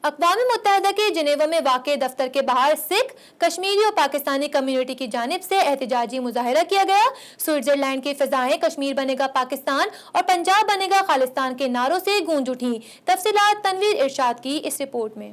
اقوام متحدہ کے جنیوا میں واقع دفتر کے باہر سکھ، کشمیری اور پاکستانی کمیونٹی کی جانب سے احتجاجی مظاہرہ کیا گیا۔ سوئٹزرلینڈ کی فضائیں کشمیر بنے گا پاکستان اور پنجاب بنے گا خالصتان کے نعروں سے گونج اٹھیں۔ تفصیلات تنویر ارشاد کی اس رپورٹ میں۔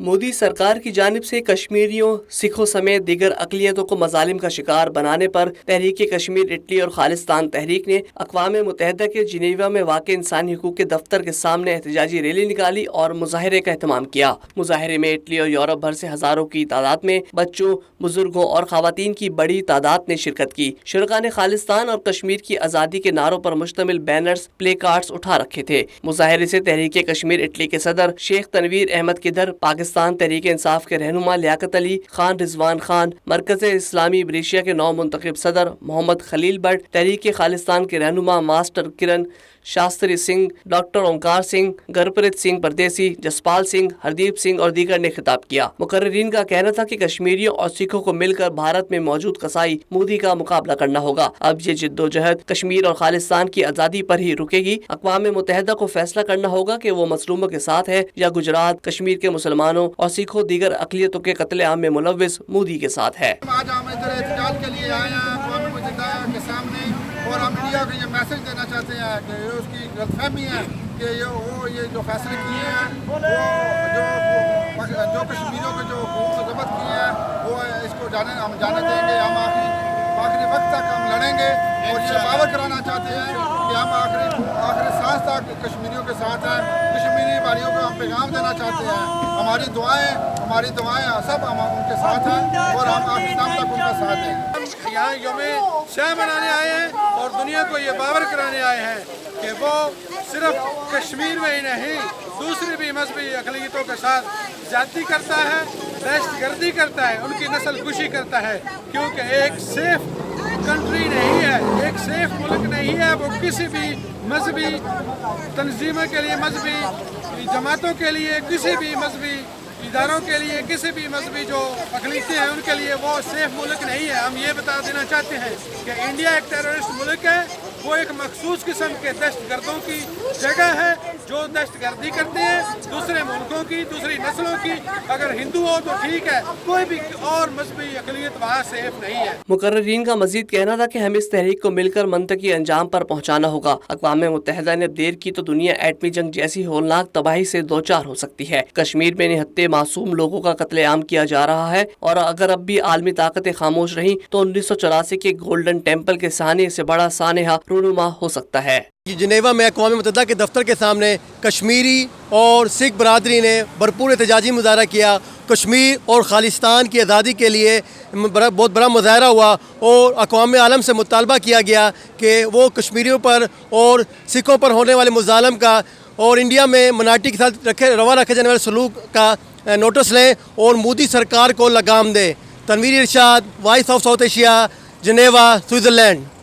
مودی سرکار کی جانب سے کشمیریوں، سکھوں سمیت دیگر اقلیتوں کو مظالم کا شکار بنانے پر تحریک کشمیر اٹلی اور خالصتان تحریک نے اقوام متحدہ کے جنیوا میں واقع انسانی حقوق کے دفتر کے سامنے احتجاجی ریلی نکالی اور مظاہرے کا اہتمام کیا۔ مظاہرے میں اٹلی اور یورپ بھر سے ہزاروں کی تعداد میں بچوں، بزرگوں اور خواتین کی بڑی تعداد نے شرکت کی۔ شرکاء نے خالصتان اور کشمیر کی آزادی کے نعروں پر مشتمل بینرز، پلے کارڈز اٹھا رکھے تھے۔ مظاہرے سے تحریک کشمیر اٹلی کے صدر شیخ تنویر احمد کدر، پاکستان تحریک انصاف کے رہنما لیاقت علی خان رضوان خان، مرکز اسلامی بریشیا کے نو منتخب صدر محمد خلیل بٹ، تحریک خالصتان کے رہنما ماسٹر کرن شاستری سنگھ، ڈاکٹر اومکار سنگھ، گرپریت سنگھ پردیسی، جسپال سنگھ، ہردیپ سنگھ اور دیگر نے خطاب کیا۔ مقررین کا کہنا تھا کہ کشمیریوں اور سکھوں کو مل کر بھارت میں موجود قصائی مودی کا مقابلہ کرنا ہوگا۔ اب یہ جدوجہد کشمیر اور خالصتان کی آزادی پر ہی رکے گی۔ اقوام متحدہ کو فیصلہ کرنا ہوگا کہ وہ مظلوموں کے ساتھ ہے یا گجرات، کشمیر کے مسلمانوں اور سکھوں دیگر اقلیتوں کے قتل عام میں ملوث مودی کے ساتھ ہے۔ آج ہم ادھر احتجاج کے لیے آئے ہیں اقوام متحدہ کے سامنے، اور ہم انڈیا کو یہ میسج دینا چاہتے ہیں کہ یہ اس کی غلط فہمی ہے کہ یہ جو فیصلے کیے ہیں وہ جو کشمیریوں کے جو حقوق ضبط کیے ہیں وہ اس کو ہم جانے دیں گے۔ ہم آخری وقت تک ہم لڑیں گے اور یہ ثابت کرانا چاہتے ہیں کہ ہم آخری سانس تک کشمیریوں کے ساتھ ہیں۔ کشمیری بھائیوں کو ہم پیغام دینا چاہتے ہیں، ہماری دعائیں سب ہم ان کے ساتھ ہیں اور ہم آخری دم تک ان کا ساتھ دیں گے۔ ہم یہاں یوم شہ منانے آئے ہیں اور دنیا کو یہ باور کرانے آئے ہیں کہ وہ صرف کشمیر میں ہی نہیں دوسری بھی مذہبی اقلیتوں کے ساتھ زیادتی کرتا ہے، دہشت گردی کرتا ہے، ان کی نسل کشی کرتا ہے، کیونکہ ایک سیف کنٹری نہیں ہے، ایک سیف ملک نہیں ہے۔ وہ کسی بھی مذہبی تنظیموں کے لیے، مذہبی جماعتوں کے لیے، کسی بھی مذہبی اداروں کے لیے، کسی بھی مذہبی جو اقلیتیں ہیں ان کے لیے وہ سیف ملک نہیں ہے۔ ہم یہ بتا دینا چاہتے ہیں کہ انڈیا ایک ٹیررسٹ ملک ہے، وہ ایک مخصوص قسم کے دہشت گردوں کی جگہ ہے جو دہشت گردی کرتے ہیں دوسرے ملکوں کی، دوسری نسلوں کی۔ اگر ہندو ہو تو ٹھیک ہے، کوئی بھی اور مذہبی اقلیت وہاں سیف نہیں ہے۔ مقررین کا مزید کہنا تھا کہ ہم اس تحریک کو مل کر منطقی انجام پر پہنچانا ہوگا۔ اقوام متحدہ نے دیر کی تو دنیا ایٹمی جنگ جیسی ہولناک تباہی سے دوچار ہو سکتی ہے۔ کشمیر میں نہتے معصوم لوگوں کا قتل عام کیا جا رہا ہے، اور اگر اب بھی عالمی طاقتیں خاموش رہیں تو 1984 کے گولڈن ٹیمپل کے سانحے سے بڑا سانحہ رونما ہو سکتا ہے۔ جنیوا میں اقوام متحدہ کے دفتر کے سامنے کشمیری اور سکھ برادری نے بھرپور احتجاجی مظاہرہ کیا۔ کشمیر اور خالصتان کی آزادی کے لیے بہت بڑا مظاہرہ ہوا اور اقوام عالم سے مطالبہ کیا گیا کہ وہ کشمیریوں پر اور سکھوں پر ہونے والے مظالم کا اور انڈیا میں مناٹی کے ساتھ روا رکھے جانے والے سلوک کا نوٹس لیں اور مودی سرکار کو لگام دیں۔ Tanveer Irshad, voice of South Asia, Geneva, Switzerland.